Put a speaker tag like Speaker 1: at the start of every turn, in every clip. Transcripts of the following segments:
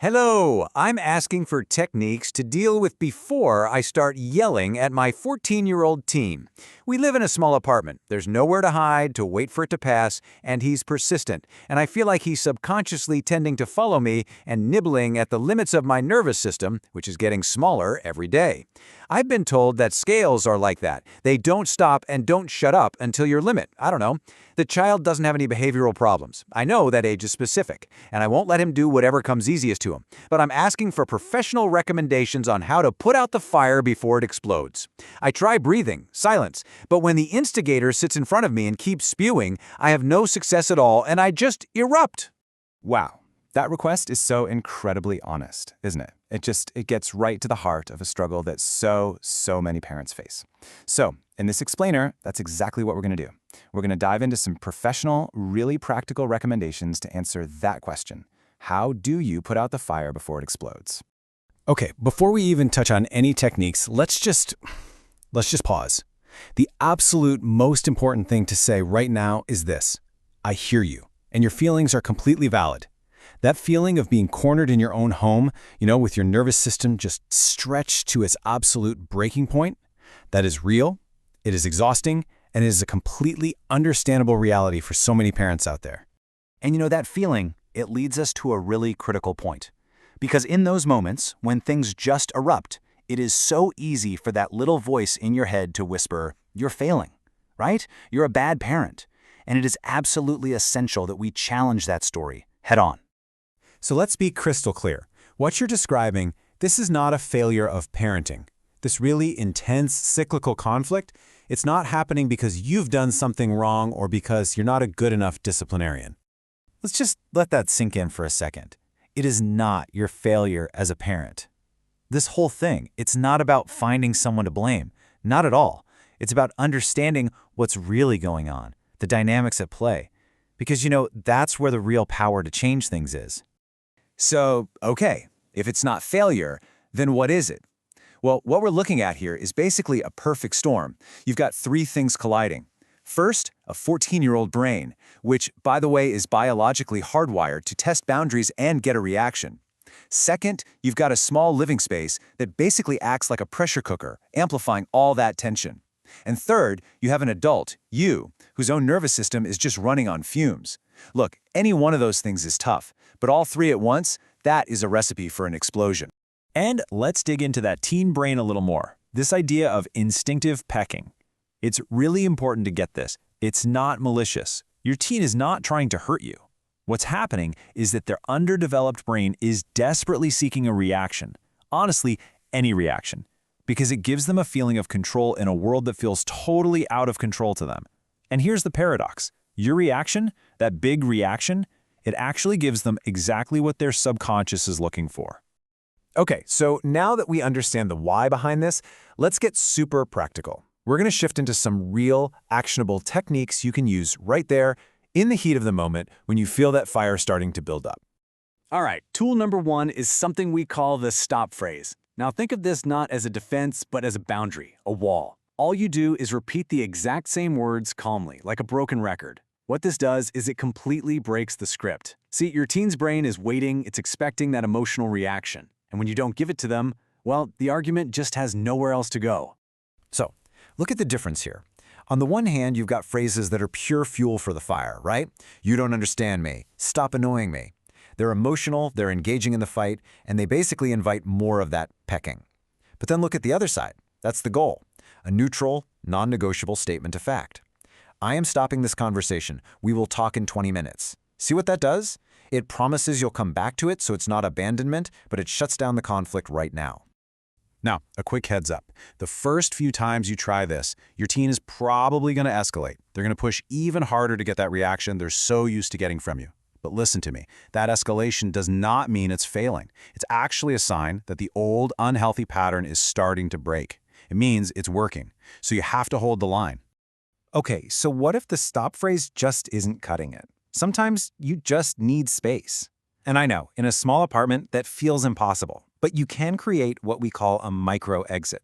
Speaker 1: Hello, I'm asking for techniques to deal with before I start yelling at my 14-year-old teen. We live in a small apartment. There's nowhere to hide, to wait for it to pass, and he's persistent. And I feel like he's subconsciously tending to follow me and nibbling at the limits of my nervous system, which is getting smaller every day. I've been told that scales are like that. They don't stop and don't shut up until your limit. I don't know. The child doesn't have any behavioral problems. I know that age is specific, and I won't let him do whatever comes easiest to him. But I'm asking for professional recommendations on how to put out the fire before it explodes. I try breathing, silence, but when the instigator sits in front of me and keeps spewing, I have no success at all, and I just erupt.
Speaker 2: Wow, that request is so incredibly honest, isn't it? It gets right to the heart of a struggle that so many parents face. So, in this explainer, that's exactly what we're going to do. We're going to dive into some professional, really practical recommendations to answer that question. How do you put out the fire before it explodes?
Speaker 3: Okay, before we even touch on any techniques, let's just pause. The absolute most important thing to say right now is this: I hear you, and your feelings are completely valid. That feeling of being cornered in your own home, with your nervous system just stretched to its absolute breaking point, that is real, it is exhausting, and it is a completely understandable reality for so many parents out there.
Speaker 1: And that feeling, it leads us to a really critical point. Because in those moments, when things just erupt, it is so easy for that little voice in your head to whisper, "You're failing," right? "You're a bad parent." And it is absolutely essential that we challenge that story head on.
Speaker 3: So let's be crystal clear. What you're describing, this is not a failure of parenting. This really intense cyclical conflict, it's not happening because you've done something wrong or because you're not a good enough disciplinarian.
Speaker 1: Let's just let that sink in for a second. It is not your failure as a parent. This whole thing, it's not about finding someone to blame. Not at all. It's about understanding what's really going on, the dynamics at play. Because, that's where the real power to change things is. So, okay, if it's not failure, then what is it? Well, what we're looking at here is basically a perfect storm. You've got three things colliding. First, a 14-year-old brain, which, by the way, is biologically hardwired to test boundaries and get a reaction. Second, you've got a small living space that basically acts like a pressure cooker, amplifying all that tension. And third, you have an adult, you, whose own nervous system is just running on fumes. Look, any one of those things is tough, but all three at once, that is a recipe for an explosion.
Speaker 2: And let's dig into that teen brain a little more. This idea of instinctive pecking. It's really important to get this. It's not malicious. Your teen is not trying to hurt you. What's happening is that their underdeveloped brain is desperately seeking a reaction. Honestly, any reaction. Because it gives them a feeling of control in a world that feels totally out of control to them. And here's the paradox. Your reaction, that big reaction, it actually gives them exactly what their subconscious is looking for.
Speaker 3: Okay, so now that we understand the why behind this, let's get super practical. We're going to shift into some real, actionable techniques you can use right there in the heat of the moment when you feel that fire starting to build up.
Speaker 4: All right, tool number one is something we call the stop phrase. Now think of this not as a defense, but as a boundary, a wall. All you do is repeat the exact same words calmly, like a broken record. What this does is it completely breaks the script. See, your teen's brain is waiting, it's expecting that emotional reaction. And when you don't give it to them, well, the argument just has nowhere else to go.
Speaker 1: So, look at the difference here. On the one hand, you've got phrases that are pure fuel for the fire, right? "You don't understand me," "Stop annoying me." They're emotional, they're engaging in the fight, and they basically invite more of that pecking. But then look at the other side. That's the goal. A neutral, non-negotiable statement of fact. "I am stopping this conversation. We will talk in 20 minutes. See what that does? It promises you'll come back to it, so it's not abandonment, but it shuts down the conflict right now.
Speaker 3: Now, a quick heads up. The first few times you try this, your teen is probably going to escalate. They're going to push even harder to get that reaction they're so used to getting from you. But listen to me, that escalation does not mean it's failing. It's actually a sign that the old, unhealthy pattern is starting to break. It means it's working. So you have to hold the line.
Speaker 2: Okay, so what if the stop phrase just isn't cutting it? Sometimes you just need space. And I know, in a small apartment, that feels impossible. But you can create what we call a micro-exit.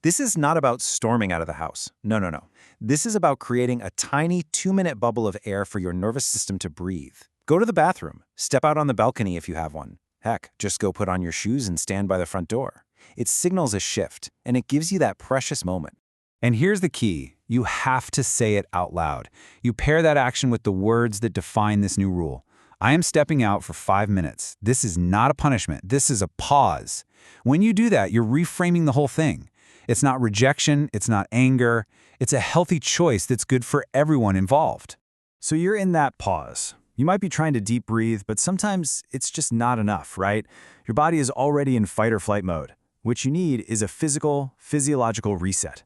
Speaker 2: This is not about storming out of the house. No. This is about creating a tiny 2-minute bubble of air for your nervous system to breathe. Go to the bathroom, step out on the balcony if you have one, Heck, just go put on your shoes and stand by the front door. It signals a shift, and it gives you that precious moment.
Speaker 3: And here's the key. You have to say it out loud. You pair that action with the words that define this new rule. I am stepping out for 5 minutes. This is not a punishment. This is a pause. When you do that, you're reframing the whole thing. It's not rejection. It's not anger. It's a healthy choice that's good for everyone involved.
Speaker 2: So you're in that pause. You might be trying to deep breathe, but sometimes it's just not enough, right? Your body is already in fight or flight mode. What you need is a physiological reset.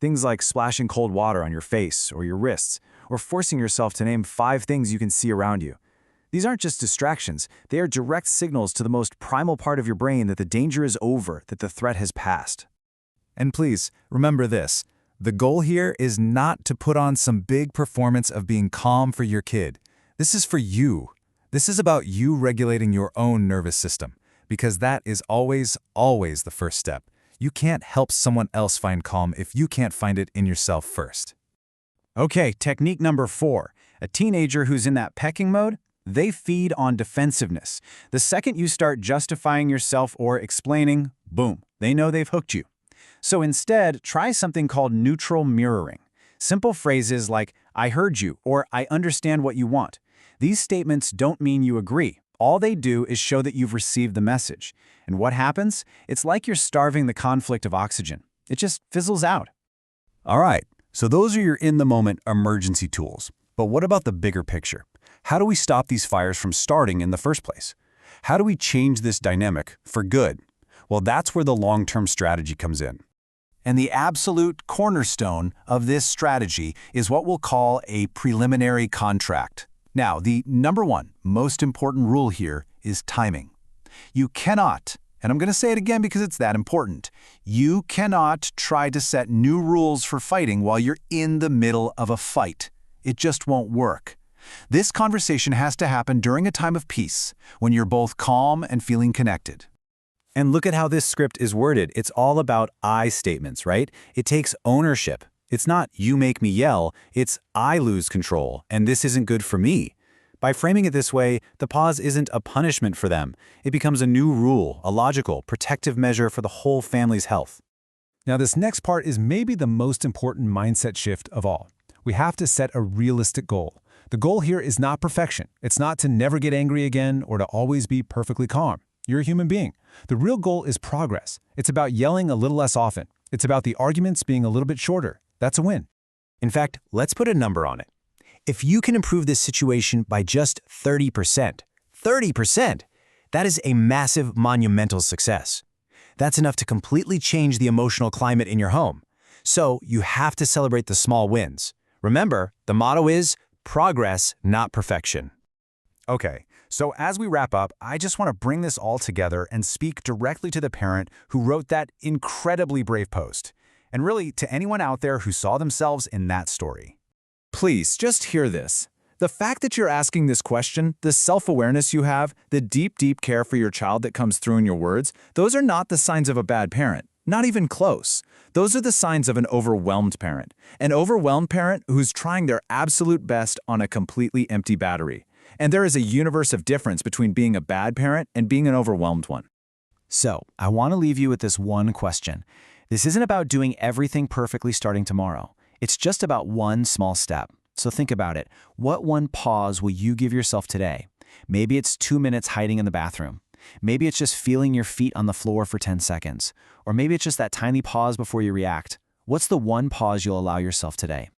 Speaker 2: Things like splashing cold water on your face or your wrists, or forcing yourself to name 5 things you can see around you. These aren't just distractions. They are direct signals to the most primal part of your brain that the danger is over, that the threat has passed.
Speaker 1: And please, remember this. The goal here is not to put on some big performance of being calm for your kid. This is for you. This is about you regulating your own nervous system, because that is always the first step. You can't help someone else find calm if you can't find it in yourself first.
Speaker 3: Okay, technique number 4. A teenager who's in that pecking mode, they feed on defensiveness. The second you start justifying yourself or explaining, boom, they know they've hooked you. So instead, try something called neutral mirroring. Simple phrases like, I heard you, or I understand what you want. These statements don't mean you agree. All they do is show that you've received the message. And what happens? It's like you're starving the conflict of oxygen. It just fizzles out.
Speaker 1: All right, so those are your in-the-moment emergency tools. But what about the bigger picture? How do we stop these fires from starting in the first place? How do we change this dynamic for good? Well, that's where the long-term strategy comes in. And the absolute cornerstone of this strategy is what we'll call a preliminary contract. Now, the number 1 most important rule here is timing. You cannot, and I'm going to say it again because it's that important, you cannot try to set new rules for fighting while you're in the middle of a fight. It just won't work. This conversation has to happen during a time of peace, when you're both calm and feeling connected.
Speaker 3: And look at how this script is worded. It's all about I statements, right? It takes ownership. It's not you make me yell, it's I lose control, and this isn't good for me. By framing it this way, the pause isn't a punishment for them. It becomes a new rule, a logical, protective measure for the whole family's health.
Speaker 5: Now, this next part is maybe the most important mindset shift of all. We have to set a realistic goal. The goal here is not perfection. It's not to never get angry again or to always be perfectly calm. You're a human being. The real goal is progress. It's about yelling a little less often. It's about the arguments being a little bit shorter. That's a win.
Speaker 3: In fact, let's put a number on it. If you can improve this situation by just 30%, that is a massive, monumental success. That's enough to completely change the emotional climate in your home. So you have to celebrate the small wins. Remember, the motto is progress, not perfection.
Speaker 1: Okay, so as we wrap up, I just want to bring this all together and speak directly to the parent who wrote that incredibly brave post, and really to anyone out there who saw themselves in that story.
Speaker 2: Please, just hear this. The fact that you're asking this question, the self-awareness you have, the deep care for your child that comes through in your words, those are not the signs of a bad parent. Not even close. Those are the signs of an overwhelmed parent. An overwhelmed parent who's trying their absolute best on a completely empty battery. And there is a universe of difference between being a bad parent and being an overwhelmed one.
Speaker 3: So, I want to leave you with this one question. This isn't about doing everything perfectly starting tomorrow. It's just about one small step. So think about it. What one pause will you give yourself today? Maybe it's 2 minutes hiding in the bathroom. Maybe it's just feeling your feet on the floor for 10 seconds. Or maybe it's just that tiny pause before you react. What's the one pause you'll allow yourself today?